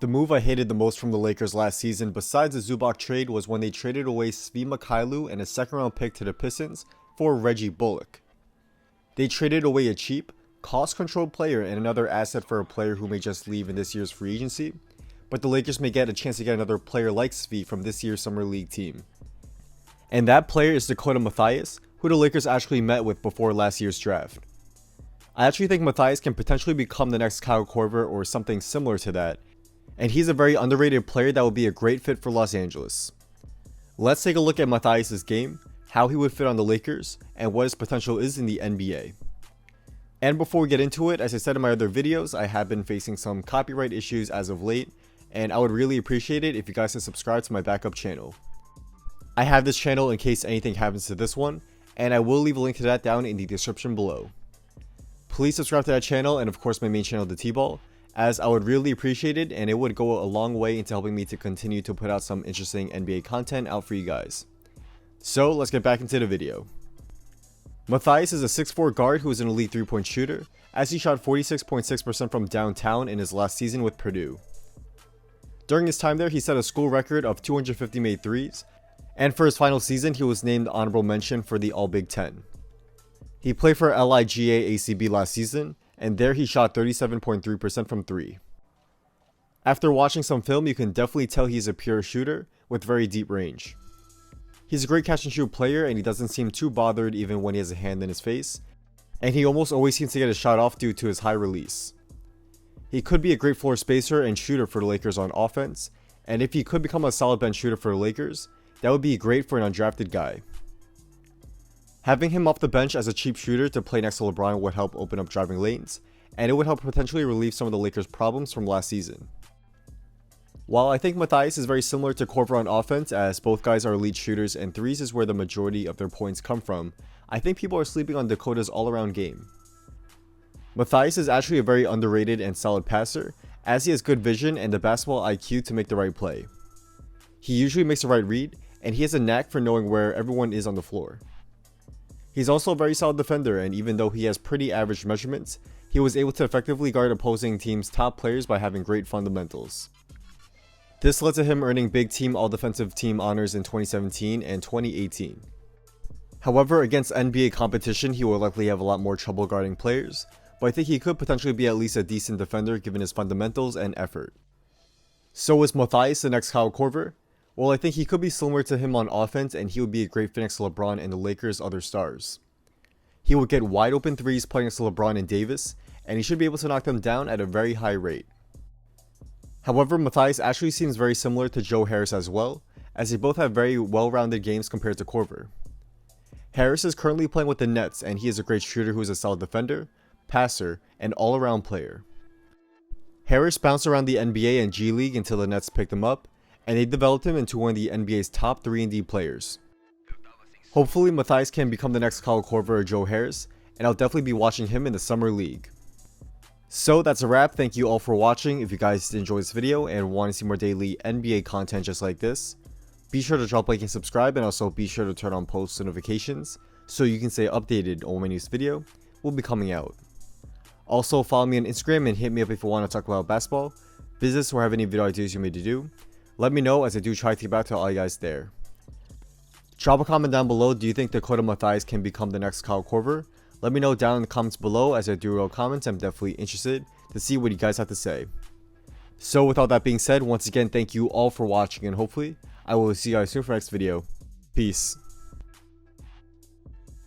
The move I hated the most from the Lakers last season besides the Zubac trade was when they traded away Svi Mykhailiuk and a second round pick to the Pistons for Reggie Bullock. They traded away a cheap, cost-controlled player and another asset for a player who may just leave in this year's free agency, but the Lakers may get a chance to get another player like Svi from this year's Summer League team. And that player is Dakota Mathias, who the Lakers actually met with before last year's draft. I actually think Mathias can potentially become the next Kyle Korver or something similar to that, and he's a very underrated player that would be a great fit for Los Angeles. Let's take a look at Mathias' game, how he would fit on the Lakers, and what his potential is in the NBA. And before we get into it, as I said in my other videos, I have been facing some copyright issues as of late, and I would really appreciate it if you guys could subscribe to my backup channel. I have this channel in case anything happens to this one, and I will leave a link to that down in the description below. Please subscribe to that channel and of course my main channel, THETBALL, as I would really appreciate it and it would go a long way into helping me to continue to put out some interesting NBA content out for you guys. So let's get back into the video. Mathias is a 6'4" guard who is an elite 3-point shooter, as he shot 46.6% from downtown in his last season with Purdue. During his time there, he set a school record of 250 made threes, and for his final season, he was named honorable mention for the All-Big Ten. He played for LIGA ACB last season, and there he shot 37.3% from 3. After watching some film, you can definitely tell he's a pure shooter with very deep range. He's a great catch and shoot player, and he doesn't seem too bothered even when he has a hand in his face, and he almost always seems to get a shot off due to his high release. He could be a great floor spacer and shooter for the Lakers on offense, and if he could become a solid bench shooter for the Lakers, that would be great for an undrafted guy. Having him off the bench as a cheap shooter to play next to LeBron would help open up driving lanes, and it would help potentially relieve some of the Lakers' problems from last season. While I think Mathias is very similar to Korver on offense, as both guys are elite shooters and threes is where the majority of their points come from, I think people are sleeping on Dakota's all-around game. Mathias is actually a very underrated and solid passer, as he has good vision and the basketball IQ to make the right play. He usually makes the right read, and he has a knack for knowing where everyone is on the floor. He's also a very solid defender, and even though he has pretty average measurements, he was able to effectively guard opposing teams' top players by having great fundamentals. This led to him earning big team all-defensive team honors in 2017 and 2018. However, against NBA competition, he will likely have a lot more trouble guarding players, but I think he could potentially be at least a decent defender given his fundamentals and effort. So is Mathias the next Kyle Korver? Well, I think he could be similar to him on offense, and he would be a great fit next to LeBron and the Lakers' other stars. He would get wide open threes playing next to LeBron and Davis, and he should be able to knock them down at a very high rate. However, Mathias actually seems very similar to Joe Harris as well, as they both have very well-rounded games compared to Korver. Harris is currently playing with the Nets, and he is a great shooter who is a solid defender, passer, and all-around player. Harris bounced around the NBA and G League until the Nets picked him up, and they developed him into one of the NBA's top 3-and-D players. Hopefully Mathias can become the next Kyle Korver or Joe Harris, and I'll definitely be watching him in the Summer League. So that's a wrap. Thank you all for watching. If you guys did enjoy this video and want to see more daily NBA content just like this, be sure to drop a like and subscribe, and also be sure to turn on post notifications so you can stay updated on when my next video will be coming out. Also follow me on Instagram and hit me up if you want to talk about basketball, business, or have any video ideas you may to do. Let me know as I do try to get back to all you guys there. Drop a comment down below. Do you think Dakota Mathias can become the next Kyle Korver? Let me know down in the comments below as I do real comments. I'm definitely interested to see what you guys have to say. So with all that being said, once again, thank you all for watching, and hopefully I will see you guys soon for the next video. Peace.